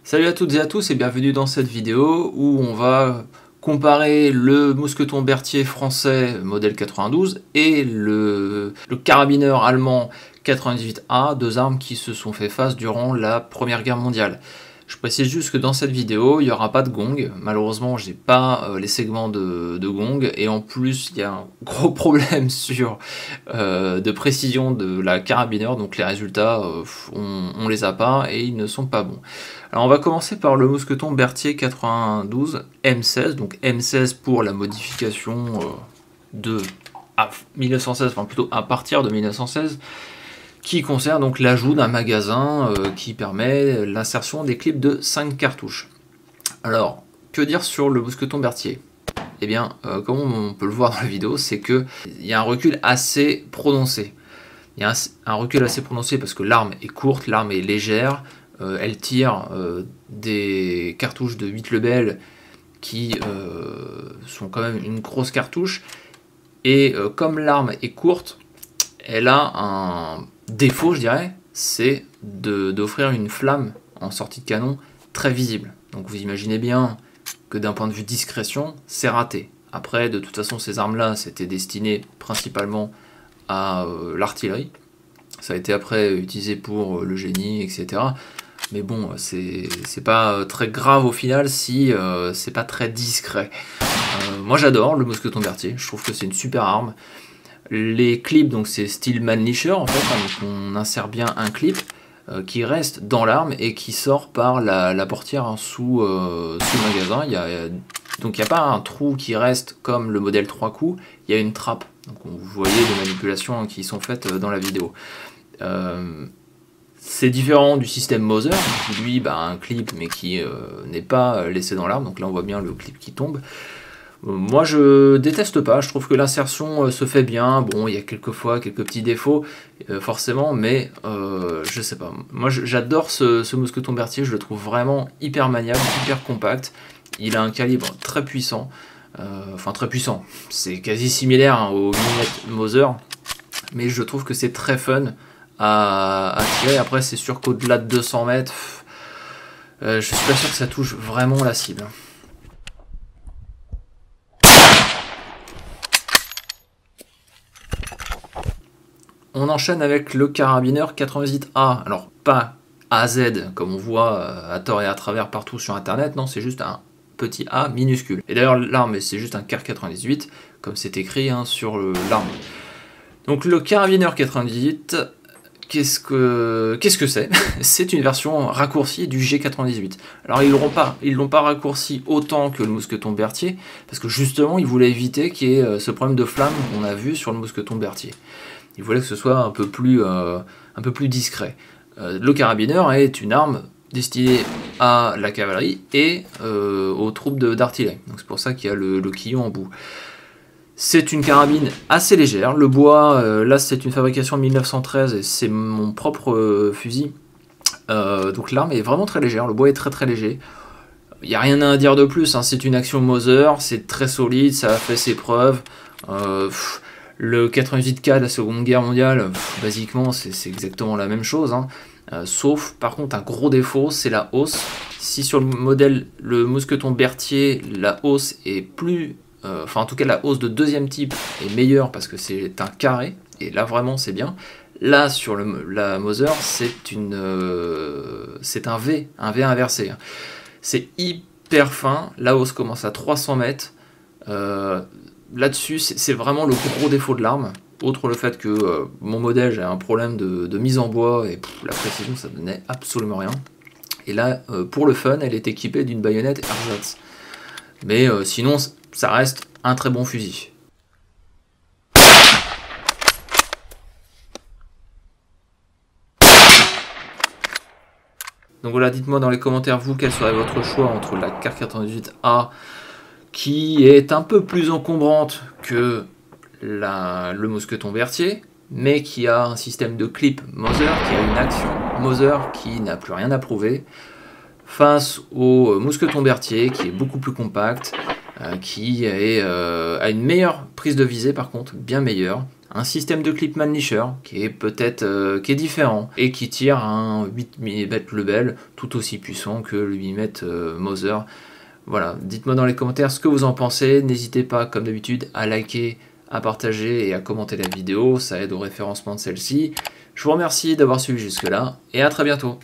Salut à toutes et à tous et bienvenue dans cette vidéo où on va comparer le mousqueton Berthier français modèle 92 et le carabineur allemand 98A, deux armes qui se sont fait face durant la Première Guerre mondiale. Je précise juste que dans cette vidéo, il n'y aura pas de gong. Malheureusement, j'ai pas les segments de gong. Et en plus, il y a un gros problème de précision de la carabineur. Donc les résultats, on les a pas et ils ne sont pas bons. Alors on va commencer par le mousqueton Berthier 92 M16. Donc M16 pour la modification de 1916, enfin plutôt à partir de 1916. Qui concerne donc l'ajout d'un magasin qui permet l'insertion des clips de 5 cartouches. Alors, que dire sur le mousqueton Berthier? Eh bien, comme on peut le voir dans la vidéo, c'est qu'il y a un recul assez prononcé. Il y a un recul assez prononcé parce que l'arme est courte, l'arme est légère, elle tire des cartouches de 8 Lebel qui sont quand même une grosse cartouche, et comme l'arme est courte, elle a un défaut, je dirais, c'est d'offrir une flamme en sortie de canon très visible. Donc vous imaginez bien que d'un point de vue discrétion, c'est raté. Après, de toute façon, ces armes-là, c'était destiné principalement à l'artillerie. Ça a été après utilisé pour le génie, etc. Mais bon, c'est pas très grave au final si c'est pas très discret. Moi j'adore le mousqueton Berthier, je trouve que c'est une super arme. Les clips, donc c'est style Mannlicher en fait, donc on insère bien un clip qui reste dans l'arme et qui sort par la portière sous le magasin. Donc il n'y a pas un trou qui reste comme le modèle 3 coups, il y a une trappe. Donc vous voyez les manipulations qui sont faites dans la vidéo. C'est différent du système Moser, qui lui a un clip mais qui n'est pas laissé dans l'arme. Donc là on voit bien le clip qui tombe. Moi je déteste pas, je trouve que l'insertion se fait bien. Bon, il y a quelquefois quelques petits défauts forcément, mais je sais pas. Moi j'adore ce mousqueton Berthier, je le trouve vraiment hyper maniable, hyper compact. Il a un calibre très puissant, enfin très puissant, c'est quasi similaire au Minette Moser, mais je trouve que c'est très fun à tirer. Après c'est sûr qu'au-delà de 200 mètres, je suis pas sûr que ça touche vraiment la cible. On enchaîne avec le carabineur 98A. Alors pas AZ comme on voit à tort et à travers partout sur internet, non, c'est juste un petit A minuscule. Et d'ailleurs l'arme c'est juste un CAR 98 comme c'est écrit sur l'arme. Donc le carabineur 98, qu'est-ce que c'est? C'est une version raccourcie du G98. Alors ils l'ont pas raccourci autant que le mousqueton Berthier, parce que justement ils voulaient éviter qu'il y ait ce problème de flamme qu'on a vu sur le mousqueton Berthier. Ils voulaient que ce soit un peu plus discret. Le carabineur est une arme destinée à la cavalerie et aux troupes d'artillerie. Donc c'est pour ça qu'il y a le quillon en bout. C'est une carabine assez légère. Le bois, là c'est une fabrication de 1913 et c'est mon propre fusil. Donc l'arme est vraiment très légère, le bois est très très léger. Il n'y a rien à dire de plus, c'est une action Moser, c'est très solide, ça a fait ses preuves. Le 88K de la Seconde Guerre mondiale, basiquement c'est exactement la même chose. Sauf par contre un gros défaut, c'est la hausse. Si sur le modèle, le mousqueton Berthier, la hausse est plus... enfin en tout cas la hausse de deuxième type est meilleure parce que c'est un carré, et là vraiment c'est bien. Là sur la Moser c'est un V inversé. C'est hyper fin, la hausse commence à 300 mètres. Là-dessus c'est vraiment le gros défaut de l'arme. Outre le fait que mon modèle j'ai un problème de mise en bois et la précision ça donnait absolument rien. Et là pour le fun elle est équipée d'une baïonnette ersatz. Mais sinon ça reste un très bon fusil. Donc voilà, dites-moi dans les commentaires vous quel serait votre choix entre la CAR 98A qui est un peu plus encombrante que le mousqueton Berthier, mais qui a un système de clip Moser, qui a une action Moser qui n'a plus rien à prouver, face au mousqueton Berthier qui est beaucoup plus compact, qui a une meilleure prise de visée par contre, bien meilleure, un système de clip Mannlicher qui est peut-être qui est différent et qui tire un 8 mm Lebel tout aussi puissant que le 8 mm Moser. Voilà, dites-moi dans les commentaires ce que vous en pensez, n'hésitez pas comme d'habitude à liker, à partager et à commenter la vidéo, ça aide au référencement de celle-ci. Je vous remercie d'avoir suivi jusque là et à très bientôt.